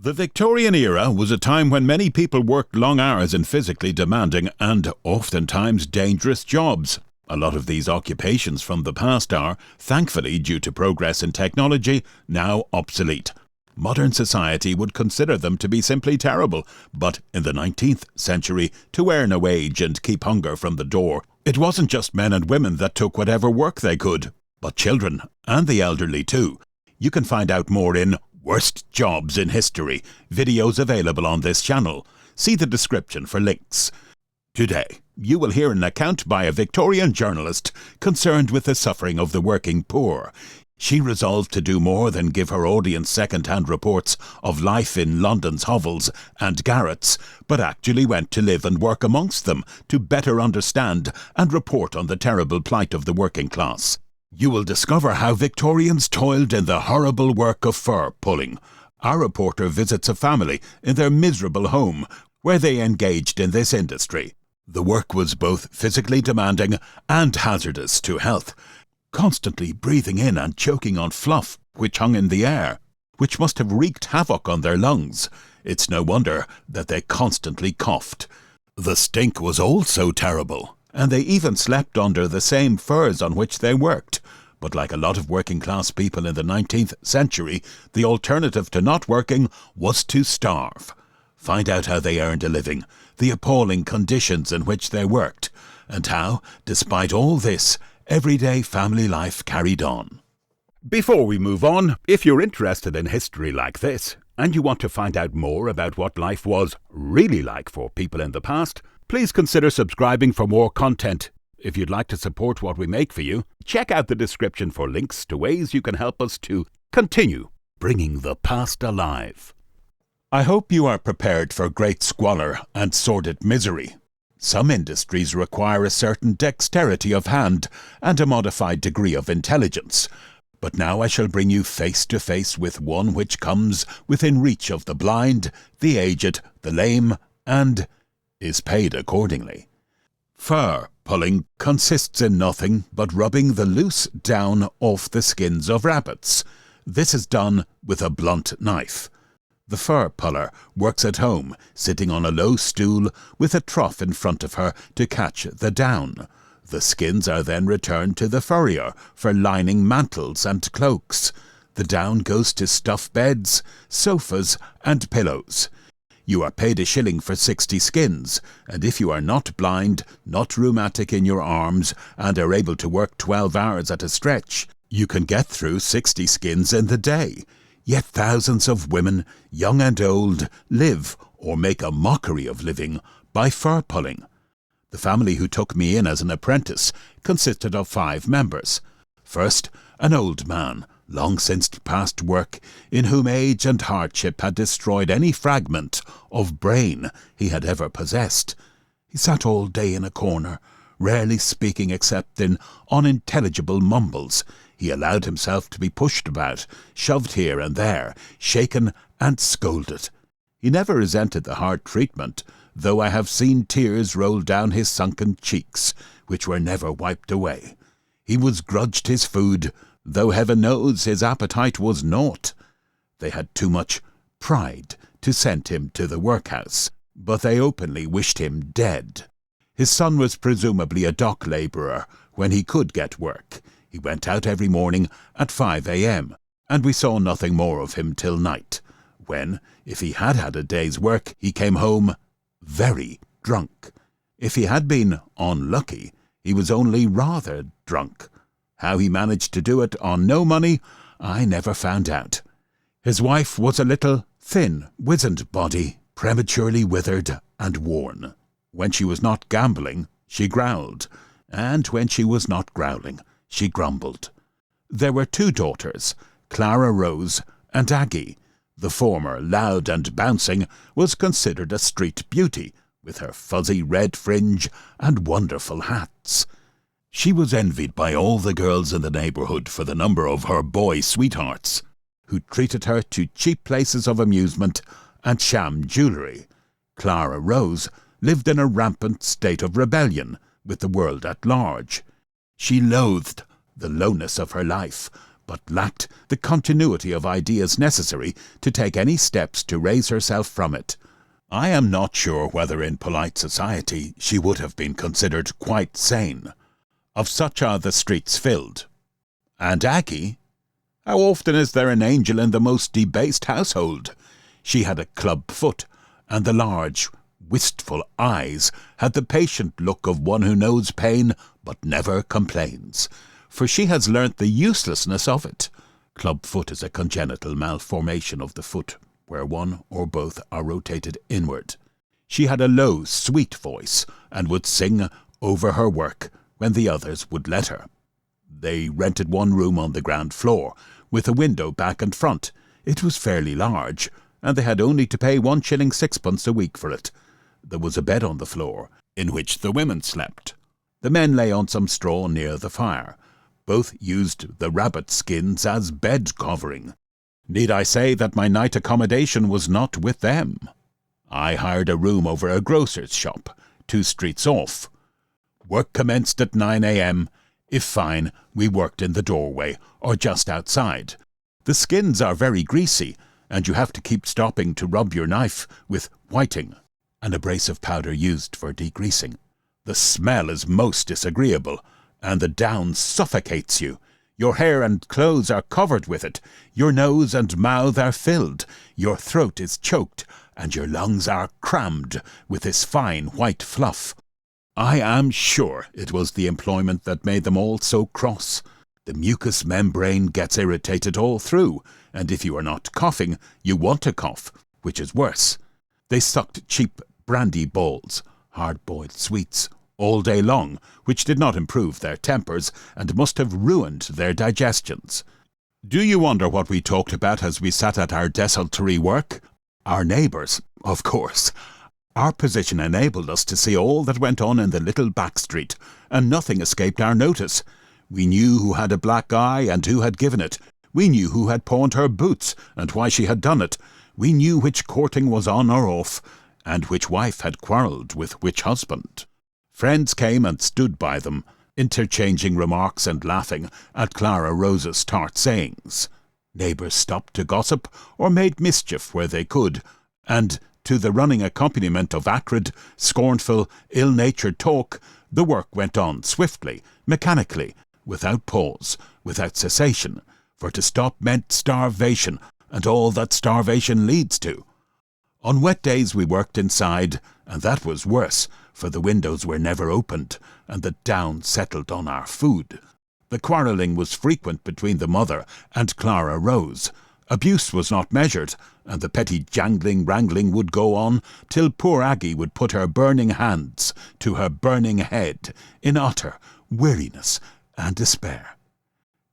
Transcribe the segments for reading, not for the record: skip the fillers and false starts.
The Victorian era was a time when many people worked long hours in physically demanding and oftentimes dangerous jobs. A lot of these occupations from the past are, thankfully due to progress in technology, now obsolete. Modern society would consider them to be simply terrible, but in the 19th century, to earn a wage and keep hunger from the door, it wasn't just men and women that took whatever work they could, but children, and the elderly too. You can find out more in Worst Jobs in History, videos available on this channel. See the description for links. Today, you will hear an account by a Victorian journalist concerned with the suffering of the working poor. She resolved to do more than give her audience second-hand reports of life in London's hovels and garrets, but actually went to live and work amongst them to better understand and report on the terrible plight of the working class. You will discover how Victorians toiled in the horrible work of fur pulling. Our reporter visits a family in their miserable home where they engaged in this industry. The work was both physically demanding and hazardous to health, constantly breathing in and choking on fluff which hung in the air, which must have wreaked havoc on their lungs. It's no wonder that they constantly coughed. The stink was also terrible, and they even slept under the same furs on which they worked. But like a lot of working-class people in the 19th century, the alternative to not working was to starve. Find out how they earned a living, the appalling conditions in which they worked, and how, despite all this, everyday family life carried on. Before we move on, if you're interested in history like this, and you want to find out more about what life was really like for people in the past, please consider subscribing for more content. If you'd like to support what we make for you, check out the description for links to ways you can help us to continue bringing the past alive. I hope you are prepared for great squalor and sordid misery. Some industries require a certain dexterity of hand and a modified degree of intelligence. But now I shall bring you face to face with one which comes within reach of the blind, the aged, the lame, and is paid accordingly. Fur pulling consists in nothing but rubbing the loose down off the skins of rabbits. This is done with a blunt knife. The fur puller works at home, sitting on a low stool with a trough in front of her to catch the down. The skins are then returned to the furrier for lining mantles and cloaks. The down goes to stuff beds, sofas, and pillows. You are paid £1 for 60 skins, and if you are not blind, not rheumatic in your arms, and are able to work 12 hours at a stretch, you can get through 60 skins in the day. Yet thousands of women, young and old, live, or make a mockery of living, by fur pulling. The family who took me in as an apprentice consisted of 5 members. First, an old man, long since past work, in whom age and hardship had destroyed any fragment of brain he had ever possessed. He sat all day in a corner, rarely speaking except in unintelligible mumbles. He allowed himself to be pushed about, shoved here and there, shaken and scolded. He never resented the hard treatment, though I have seen tears roll down his sunken cheeks, which were never wiped away. He was grudged his food, though heaven knows his appetite was naught. They had too much pride to send him to the workhouse, but they openly wished him dead. His son was presumably a dock labourer when he could get work. He went out every morning at 5 a.m, and we saw nothing more of him till night, when, if he had had a day's work, he came home very drunk. If he had been unlucky, he was only rather drunk. How he managed to do it on no money, I never found out. His wife was a little, thin, wizened body, prematurely withered and worn. When she was not gambling, she growled, and when she was not growling, she grumbled. There were 2 daughters, Clara Rose and Aggie. The former, loud and bouncing, was considered a street beauty, with her fuzzy red fringe and wonderful hats. She was envied by all the girls in the neighbourhood for the number of her boy sweethearts, who treated her to cheap places of amusement and sham jewellery. Clara Rose lived in a rampant state of rebellion with the world at large. She loathed the lowness of her life, but lacked the continuity of ideas necessary to take any steps to raise herself from it. I am not sure whether in polite society she would have been considered quite sane. Of such are the streets filled. And Aggie? How often is there an angel in the most debased household? She had a club foot, and the large, wistful eyes had the patient look of one who knows pain but never complains, for she has learnt the uselessness of it. Club foot is a congenital malformation of the foot, where one or both are rotated inward. She had a low, sweet voice, and would sing over her work when the others would let her. They rented one room on the ground floor, with a window back and front. It was fairly large, and they had only to pay 1 shilling 6pence a week for it. There was a bed on the floor, in which the women slept. The men lay on some straw near the fire. Both used the rabbit skins as bed covering. Need I say that my night accommodation was not with them? I hired a room over a grocer's shop, 2 streets off. Work commenced at 9 a.m. If fine, we worked in the doorway, or just outside. The skins are very greasy, and you have to keep stopping to rub your knife with whiting, an abrasive powder used for degreasing. The smell is most disagreeable, and the down suffocates you. Your hair and clothes are covered with it, your nose and mouth are filled, your throat is choked, and your lungs are crammed with this fine white fluff. I am sure it was the employment that made them all so cross. The mucous membrane gets irritated all through, and if you are not coughing, you want to cough, which is worse. They sucked cheap brandy balls, hard-boiled sweets, all day long, which did not improve their tempers, and must have ruined their digestions. Do you wonder what we talked about as we sat at our desultory work? Our neighbours, of course. Our position enabled us to see all that went on in the little back street, and nothing escaped our notice. We knew who had a black eye and who had given it. We knew who had pawned her boots and why she had done it. We knew which courting was on or off, and which wife had quarrelled with which husband. Friends came and stood by them, interchanging remarks and laughing at Clara Rose's tart sayings. Neighbours stopped to gossip or made mischief where they could, and to the running accompaniment of acrid, scornful, ill-natured talk, the work went on swiftly, mechanically, without pause, without cessation, for to stop meant starvation, and all that starvation leads to. On wet days we worked inside, and that was worse, for the windows were never opened, and the down settled on our food. The quarrelling was frequent between the mother and Clara Rose. Abuse was not measured, and the petty jangling-wrangling would go on till poor Aggie would put her burning hands to her burning head in utter weariness and despair.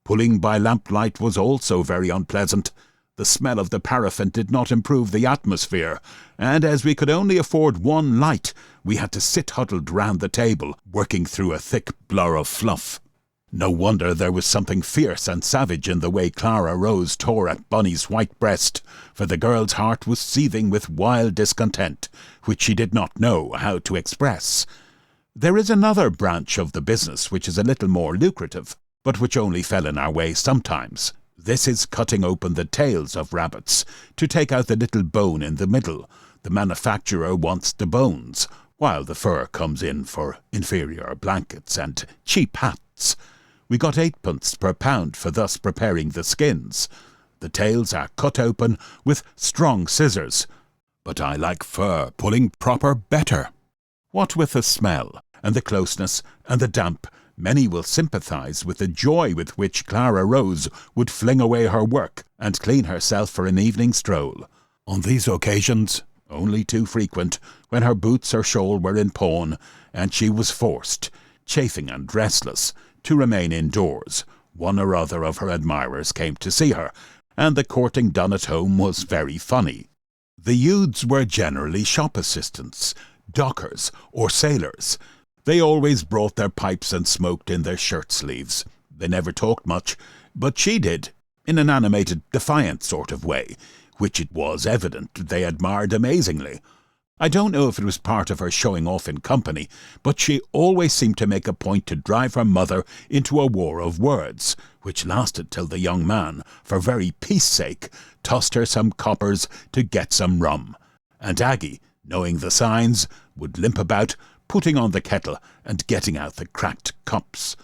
Pulling by lamplight was also very unpleasant. The smell of the paraffin did not improve the atmosphere, and as we could only afford 1 light, we had to sit huddled round the table, working through a thick blur of fluff. No wonder there was something fierce and savage in the way Clara Rose tore at Bunny's white breast, for the girl's heart was seething with wild discontent, which she did not know how to express. There is another branch of the business which is a little more lucrative, but which only fell in our way sometimes. This is cutting open the tails of rabbits, to take out the little bone in the middle. The manufacturer wants the bones, while the fur comes in for inferior blankets and cheap hats. We got 8pence per pound for thus preparing the skins. The tails are cut open with strong scissors, but I like fur pulling proper better. What with the smell, and the closeness, and the damp, many will sympathize with the joy with which Clara Rose would fling away her work and clean herself for an evening stroll. On these occasions, only too frequent, when her boots or shawl were in pawn, and she was forced, chafing and restless, to remain indoors, one or other of her admirers came to see her, and the courting done at home was very funny. The youths were generally shop assistants, dockers, or sailors. They always brought their pipes and smoked in their shirt-sleeves. They never talked much, but she did, in an animated, defiant sort of way, which it was evident they admired amazingly. I don't know if it was part of her showing off in company, but she always seemed to make a point to drive her mother into a war of words, which lasted till the young man, for very peace sake, tossed her some coppers to get some rum, and Aggie, knowing the signs, would limp about, putting on the kettle and getting out the cracked cups.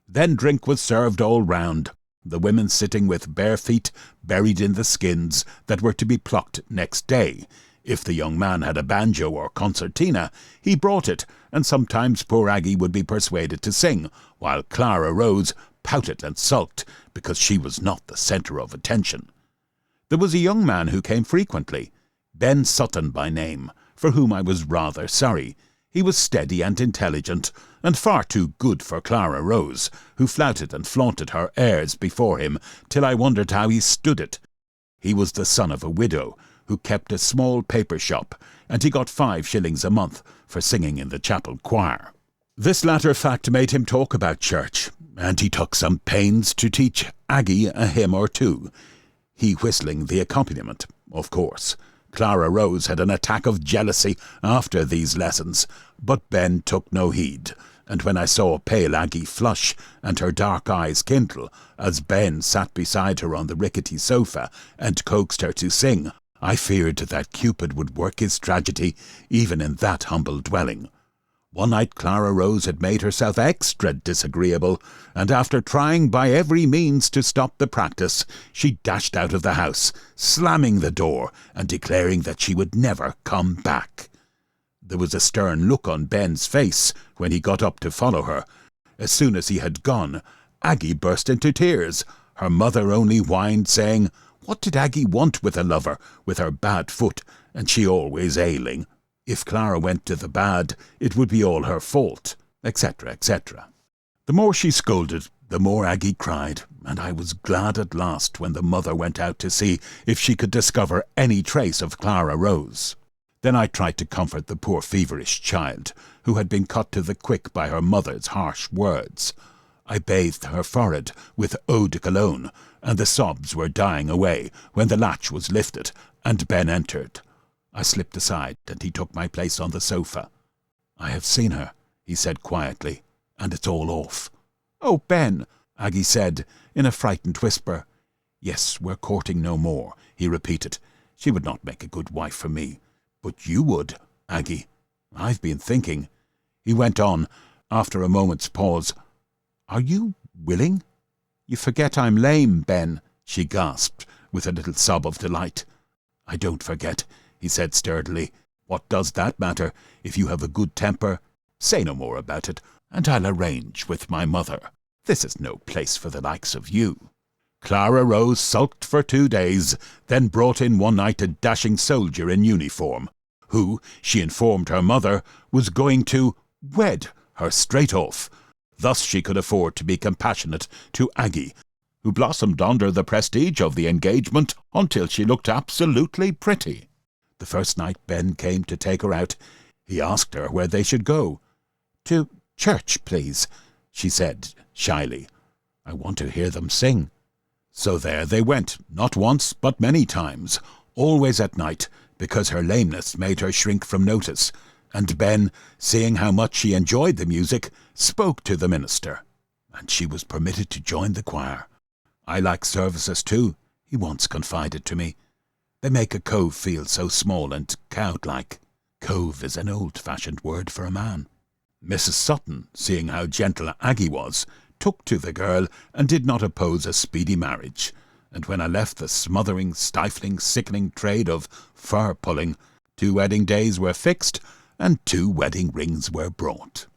Then drink was served all round, the women sitting with bare feet buried in the skins that were to be plucked next day. If the young man had a banjo or concertina, he brought it, and sometimes poor Aggie would be persuaded to sing, while Clara Rose pouted and sulked because she was not the centre of attention. There was a young man who came frequently, Ben Sutton by name, for whom I was rather sorry. He was steady and intelligent, and far too good for Clara Rose, who flouted and flaunted her airs before him till I wondered how he stood it. He was the son of a widow, who kept a small paper shop, and he got 5 shillings a month for singing in the chapel choir. This latter fact made him talk about church, and he took some pains to teach Aggie a hymn or two, he whistling the accompaniment, of course. Clara Rose had an attack of jealousy after these lessons, but Ben took no heed, and when I saw pale Aggie flush and her dark eyes kindle as Ben sat beside her on the rickety sofa and coaxed her to sing, I feared that Cupid would work his tragedy even in that humble dwelling. One night Clara Rose had made herself extra disagreeable, and after trying by every means to stop the practice, she dashed out of the house, slamming the door and declaring that she would never come back. There was a stern look on Ben's face when he got up to follow her. As soon as he had gone, Aggie burst into tears. Her mother only whined, saying, "What did Aggie want with a lover, with her bad foot, and she always ailing? If Clara went to the bad, it would be all her fault," etc., etc. The more she scolded, the more Aggie cried, and I was glad at last when the mother went out to see if she could discover any trace of Clara Rose. Then I tried to comfort the poor feverish child, who had been cut to the quick by her mother's harsh words. I bathed her forehead with eau de cologne, and the sobs were dying away when the latch was lifted and Ben entered. I slipped aside, and he took my place on the sofa. "I have seen her," he said quietly, "and it's all off." "Oh, Ben," Aggie said in a frightened whisper. "Yes, we're courting no more," he repeated. "She would not make a good wife for me. But you would, Aggie. I've been thinking." He went on, after a moment's pause. "Are you willing?" "You forget I'm lame, Ben," she gasped, with a little sob of delight. "I don't forget," he said sturdily. "What does that matter? If you have a good temper, say no more about it, and I'll arrange with my mother. This is no place for the likes of you." Clara Rose sulked for 2 days, then brought in one night a dashing soldier in uniform, who, she informed her mother, was going to wed her straight off. Thus she could afford to be compassionate to Aggie, who blossomed under the prestige of the engagement until she looked absolutely pretty. The first night Ben came to take her out, he asked her where they should go. "To church, please," she said shyly. "I want to hear them sing." So there they went, not once but many times, always at night, because her lameness made her shrink from notice, and Ben, seeing how much she enjoyed the music, spoke to the minister, and she was permitted to join the choir. "I like services too," he once confided to me. "They make a cove feel so small and cowed-like." Cove is an old-fashioned word for a man. Mrs. Sutton, seeing how gentle Aggie was, took to the girl and did not oppose a speedy marriage, and when I left the smothering, stifling, sickening trade of fur-pulling, 2 wedding days were fixed and 2 wedding rings were brought.